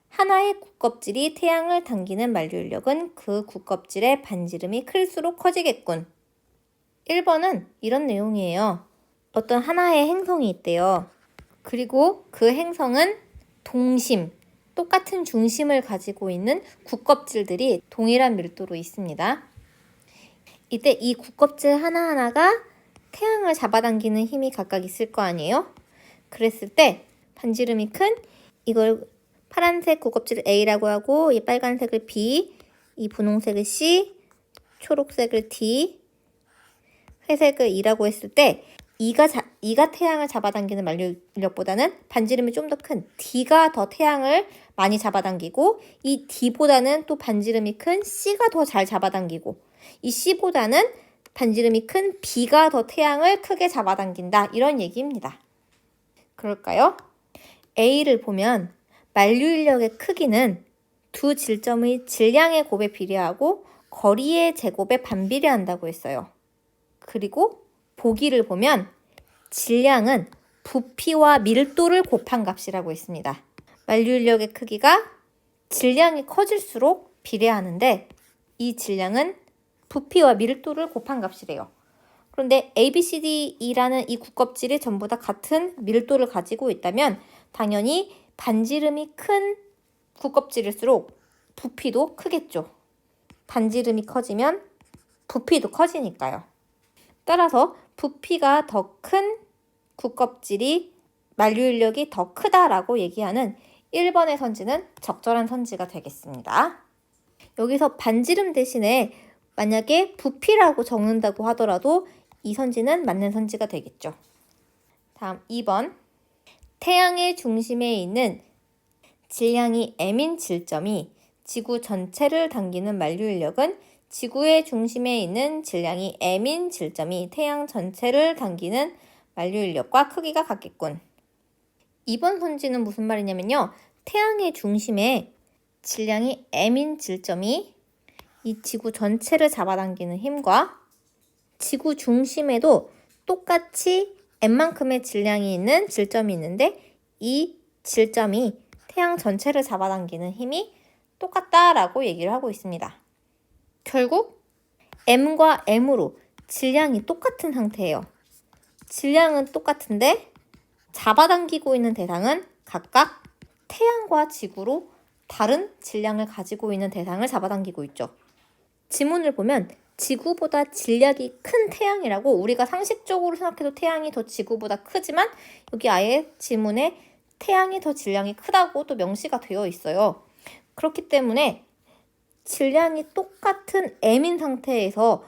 하나의 구껍질이 태양을 당기는 만류인력은 그 구껍질의 반지름이 클수록 커지겠군. 1번은 이런 내용이에요. 어떤 하나의 행성이 있대요. 그리고 그 행성은 동심, 똑같은 중심을 가지고 있는 구껍질들이 동일한 밀도로 있습니다. 이때 이 구껍질 하나하나가 태양을 잡아당기는 힘이 각각 있을 거 아니에요? 그랬을 때 반지름이 큰 이걸 파란색 구껍질을 A라고 하고 이 빨간색을 B, 이 분홍색을 C, 초록색을 D, 회색을 E라고 했을 때 E가 태양을 잡아당기는 만류인력보다는 반지름이 좀 더 큰 D가 더 태양을 많이 잡아당기고 이 D보다는 또 반지름이 큰 C가 더 잘 잡아당기고 이 C보다는 반지름이 큰 B가 더 태양을 크게 잡아당긴다. 이런 얘기입니다. 그럴까요? A를 보면 만류인력의 크기는 두 질점의 질량의 곱에 비례하고 거리의 제곱에 반비례한다고 했어요. 그리고 보기를 보면 질량은 부피와 밀도를 곱한 값이라고 했습니다. 만류인력의 크기가 질량이 커질수록 비례하는데 이 질량은 부피와 밀도를 곱한 값이래요. 그런데 A, B, C, D, E라는 이 구껍질이 전부 다 같은 밀도를 가지고 있다면 당연히 반지름이 큰 구껍질일수록 부피도 크겠죠. 반지름이 커지면 부피도 커지니까요. 따라서 부피가 더 큰 구껍질이 만류인력이 더 크다라고 얘기하는 1번의 선지는 적절한 선지가 되겠습니다. 여기서 반지름 대신에 만약에 부피라고 적는다고 하더라도 이 선지는 맞는 선지가 되겠죠. 다음 2번. 태양의 중심에 있는 질량이 m인 질점이 지구 전체를 당기는 만류인력은 지구의 중심에 있는 질량이 m인 질점이 태양 전체를 당기는 만류인력과 크기가 같겠군. 2번 선지는 무슨 말이냐면요. 태양의 중심에 질량이 m인 질점이 이 지구 전체를 잡아당기는 힘과 지구 중심에도 똑같이 m만큼의 질량이 있는 질점이 있는데 이 질점이 태양 전체를 잡아당기는 힘이 똑같다라고 얘기를 하고 있습니다. 결국 m과 m으로 질량이 똑같은 상태예요. 질량은 똑같은데 잡아당기고 있는 대상은 각각 태양과 지구로 다른 질량을 가지고 있는 대상을 잡아당기고 있죠. 지문을 보면 지구보다 질량이 큰 태양이라고 우리가 상식적으로 생각해도 태양이 더 지구보다 크지만 여기 아예 지문에 태양이 더 질량이 크다고 또 명시가 되어 있어요. 그렇기 때문에 질량이 똑같은 M인 상태에서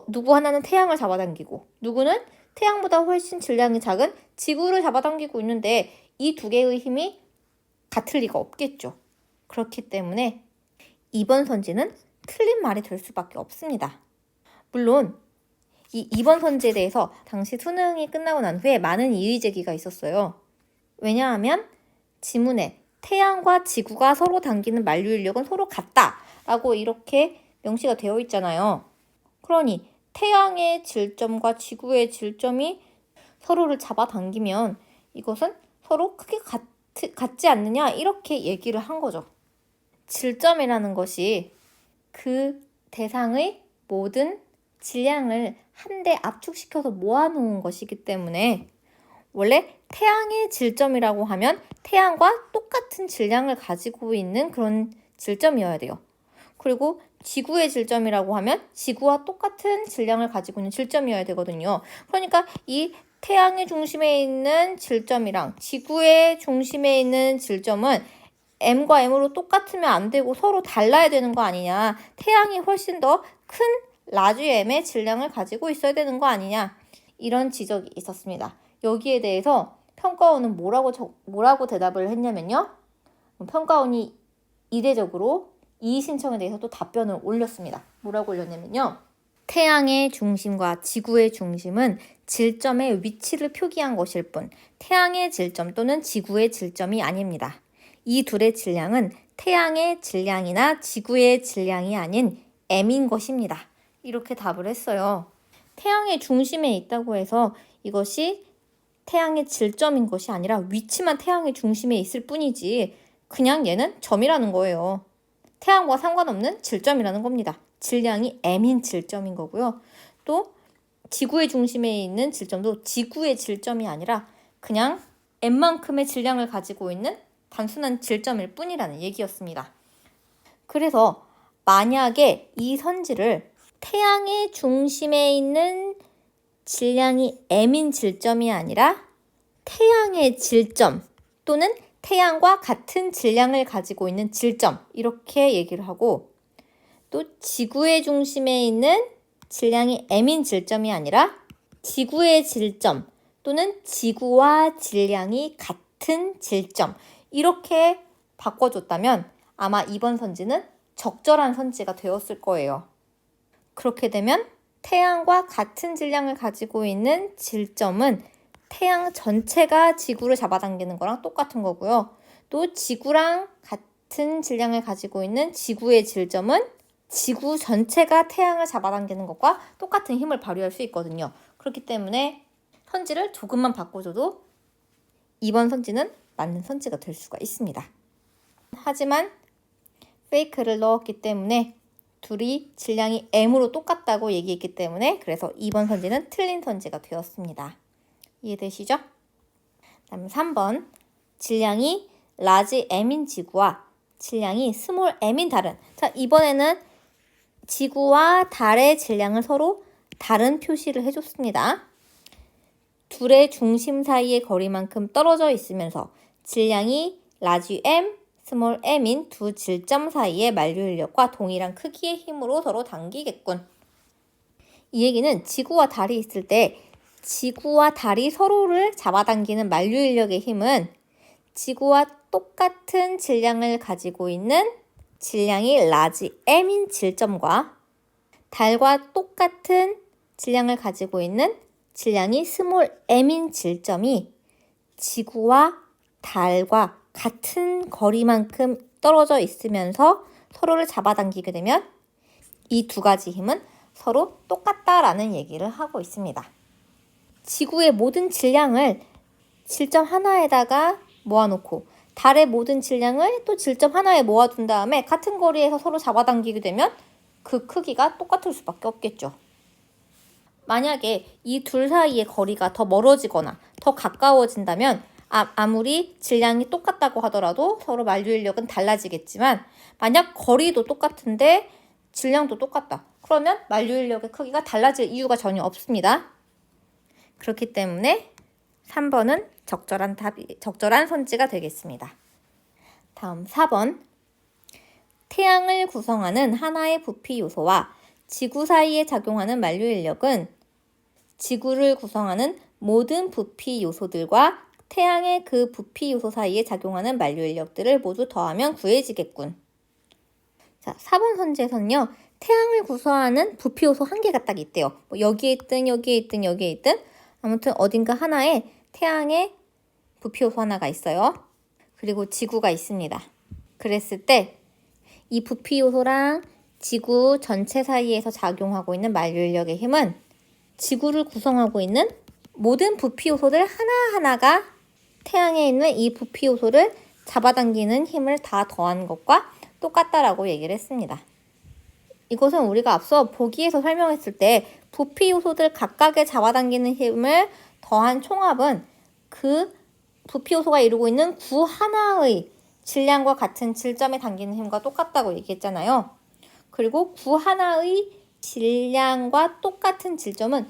누구 하나는 태양을 잡아당기고 누구는 태양보다 훨씬 질량이 작은 지구를 잡아당기고 있는데 이 두 개의 힘이 같을 리가 없겠죠. 그렇기 때문에 이번 선지는 틀린 말이 될 수밖에 없습니다. 물론 이 2번 선지에 대해서 당시 수능이 끝나고 난 후에 많은 이의 제기가 있었어요. 왜냐하면 지문에 태양과 지구가 서로 당기는 만류인력은 서로 같다 라고 이렇게 명시가 되어 있잖아요. 그러니 태양의 질점과 지구의 질점이 서로를 잡아당기면 이것은 서로 크게 같지 않느냐 이렇게 얘기를 한 거죠. 질점이라는 것이 그 대상의 모든 질량을 한데 압축시켜서 모아놓은 것이기 때문에 원래 태양의 질점이라고 하면 태양과 똑같은 질량을 가지고 있는 그런 질점이어야 돼요. 그리고 지구의 질점이라고 하면 지구와 똑같은 질량을 가지고 있는 질점이어야 되거든요. 그러니까 이 태양의 중심에 있는 질점이랑 지구의 중심에 있는 질점은 M과 M으로 똑같으면 안 되고 서로 달라야 되는 거 아니냐. 태양이 훨씬 더 큰 라지 M의 질량을 가지고 있어야 되는 거 아니냐. 이런 지적이 있었습니다. 여기에 대해서 평가원은 뭐라고 대답을 했냐면요. 평가원이 이례적으로 이의 신청에 대해서 또 답변을 올렸습니다. 뭐라고 올렸냐면요. 태양의 중심과 지구의 중심은 질점의 위치를 표기한 것일 뿐 태양의 질점 또는 지구의 질점이 아닙니다. 이 둘의 질량은 태양의 질량이나 지구의 질량이 아닌 M인 것입니다. 이렇게 답을 했어요. 태양의 중심에 있다고 해서 이것이 태양의 질점인 것이 아니라 위치만 태양의 중심에 있을 뿐이지 그냥 얘는 점이라는 거예요. 태양과 상관없는 질점이라는 겁니다. 질량이 M인 질점인 거고요. 또 지구의 중심에 있는 질점도 지구의 질점이 아니라 그냥 M만큼의 질량을 가지고 있는 단순한 질점일 뿐이라는 얘기였습니다. 그래서 만약에 이 선지를 태양의 중심에 있는 질량이 M인 질점이 아니라 태양의 질점 또는 태양과 같은 질량을 가지고 있는 질점 이렇게 얘기를 하고 또 지구의 중심에 있는 질량이 M인 질점이 아니라 지구의 질점 또는 지구와 질량이 같은 질점 이렇게 바꿔줬다면 아마 이번 선지는 적절한 선지가 되었을 거예요. 그렇게 되면 태양과 같은 질량을 가지고 있는 질점은 태양 전체가 지구를 잡아당기는 거랑 똑같은 거고요. 또 지구랑 같은 질량을 가지고 있는 지구의 질점은 지구 전체가 태양을 잡아당기는 것과 똑같은 힘을 발휘할 수 있거든요. 그렇기 때문에 선지를 조금만 바꿔줘도 이번 선지는 맞는 선지가 될 수가 있습니다. 하지만 페이크를 넣었기 때문에 둘이 질량이 M으로 똑같다고 얘기했기 때문에 그래서 이번 선지는 틀린 선지가 되었습니다. 이해되시죠? 다음 3번 질량이 라지 M인 지구와 질량이 스몰 M인 달은 자 이번에는 지구와 달의 질량을 서로 다른 표시를 해줬습니다. 둘의 중심 사이의 거리만큼 떨어져 있으면서 질량이 라지 M, 스몰 m인 두 질점 사이의 만류인력과 동일한 크기의 힘으로 서로 당기겠군. 이 얘기는 지구와 달이 있을 때 지구와 달이 서로를 잡아당기는 만류인력의 힘은 지구와 똑같은 질량을 가지고 있는 질량이 라지 m인 질점과 달과 똑같은 질량을 가지고 있는 질량이 스몰 m인 질점이 지구와 달과 같은 거리만큼 떨어져 있으면서 서로를 잡아당기게 되면 이 두 가지 힘은 서로 똑같다라는 얘기를 하고 있습니다. 지구의 모든 질량을 질점 하나에다가 모아놓고 달의 모든 질량을 또 질점 하나에 모아둔 다음에 같은 거리에서 서로 잡아당기게 되면 그 크기가 똑같을 수밖에 없겠죠. 만약에 이 둘 사이의 거리가 더 멀어지거나 더 가까워진다면 아무리 질량이 똑같다고 하더라도 서로 만류인력은 달라지겠지만 만약 거리도 똑같은데 질량도 똑같다. 그러면 만류인력의 크기가 달라질 이유가 전혀 없습니다. 그렇기 때문에 3번은 적절한 선지가 되겠습니다. 다음 4번 태양을 구성하는 하나의 부피 요소와 지구 사이에 작용하는 만류 인력은 지구를 구성하는 모든 부피 요소들과 태양의 그 부피 요소 사이에 작용하는 만류 인력들을 모두 더하면 구해지겠군. 자, 4번 선지에서는요. 태양을 구성하는 부피 요소 한 개가 딱 있대요. 뭐 여기에 있든 여기에 있든 여기에 있든 아무튼 어딘가 하나에 태양의 부피 요소 하나가 있어요. 그리고 지구가 있습니다. 그랬을 때 이 부피 요소랑 지구 전체 사이에서 작용하고 있는 만류 인력의 힘은 지구를 구성하고 있는 모든 부피 요소들 하나하나가 태양에 있는 이 부피 요소를 잡아당기는 힘을 다 더한 것과 똑같다라고 얘기를 했습니다. 이것은 우리가 앞서 보기에서 설명했을 때 부피 요소들 각각의 잡아당기는 힘을 더한 총합은 그 부피 요소가 이루고 있는 구 하나의 질량과 같은 질점에 당기는 힘과 똑같다고 얘기했잖아요. 그리고 구 하나의 질량과 똑같은 질점은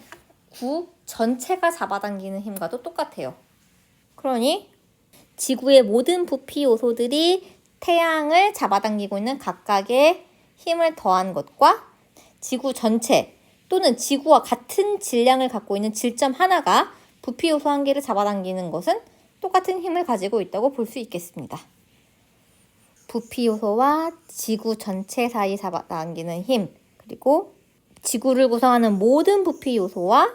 구 전체가 잡아당기는 힘과도 똑같아요. 그러니 지구의 모든 부피 요소들이 태양을 잡아당기고 있는 각각의 힘을 더한 것과 지구 전체 또는 지구와 같은 질량을 갖고 있는 질점 하나가 부피 요소 한 개를 잡아당기는 것은 똑같은 힘을 가지고 있다고 볼 수 있겠습니다. 부피 요소와 지구 전체 사이 잡아당기는 힘, 그리고 지구를 구성하는 모든 부피 요소와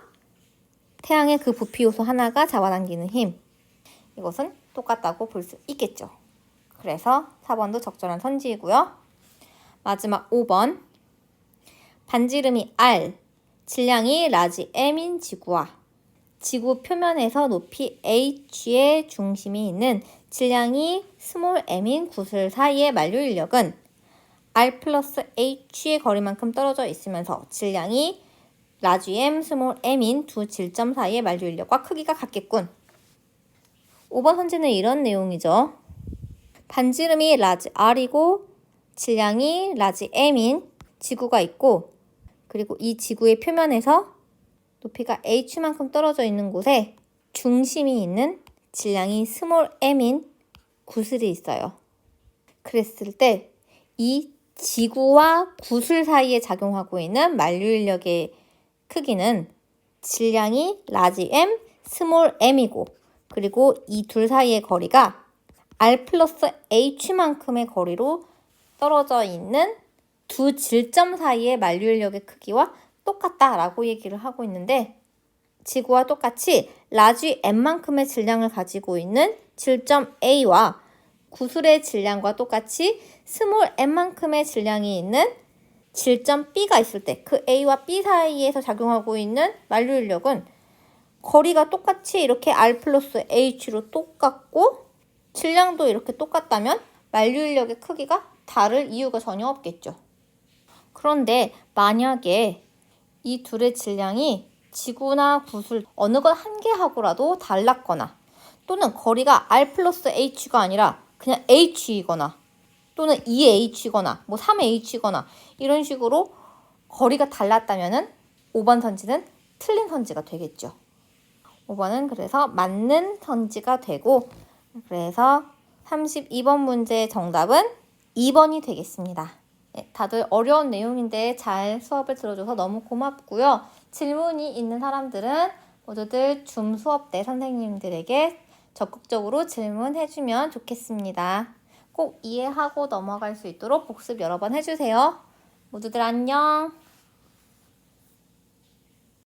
태양의 그 부피 요소 하나가 잡아당기는 힘, 이것은 똑같다고 볼 수 있겠죠. 그래서 4번도 적절한 선지이고요. 마지막 5번. 반지름이 R, 질량이 라지 M인 지구와 지구 표면에서 높이 h의 중심이 있는 질량이 스몰 m인 구슬 사이의 만류 인력은 r 플러스 h의 거리만큼 떨어져 있으면서 질량이 라지 m, 스몰 m인 두 질점 사이의 만류 인력과 크기가 같겠군. 5번 선지는 이런 내용이죠. 반지름이 라지 r이고 질량이 라지 m인 지구가 있고, 그리고 이 지구의 표면에서 높이가 h만큼 떨어져 있는 곳에 중심이 있는 질량이 스몰 m인 구슬이 있어요. 그랬을 때 이 지구와 구슬 사이에 작용하고 있는 만류 인력의 크기는 질량이 라지 m, 스몰 m이고, 그리고 이 둘 사이의 거리가 r 플러스 h만큼의 거리로 떨어져 있는 두 질점 사이의 만류 인력의 크기와 똑같다라고 얘기를 하고 있는데, 지구와 똑같이 라지 m만큼의 질량을 가지고 있는 질점 A와 구슬의 질량과 똑같이 스몰 m만큼의 질량이 있는 질점 B가 있을 때 그 A와 B 사이에서 작용하고 있는 만류 인력은 거리가 똑같이 이렇게 R 플러스 H로 똑같고 질량도 이렇게 똑같다면 만류 인력의 크기가 다를 이유가 전혀 없겠죠. 그런데 만약에 이 둘의 질량이 지구나 구슬 어느 것 한 개하고라도 달랐거나, 또는 거리가 R 플러스 H가 아니라 그냥 H이거나, 또는 2H거나 뭐 3H거나 이런 식으로 거리가 달랐다면은 5번 선지는 틀린 선지가 되겠죠. 5번은 그래서 맞는 선지가 되고, 그래서 32번 문제의 정답은 2번이 되겠습니다. 네, 다들 어려운 내용인데 잘 수업을 들어줘서 너무 고맙고요. 질문이 있는 사람들은 모두들 줌 수업 때 선생님들에게 적극적으로 질문해주면 좋겠습니다. 꼭 이해하고 넘어갈 수 있도록 복습 여러 번 해주세요. 모두들 안녕.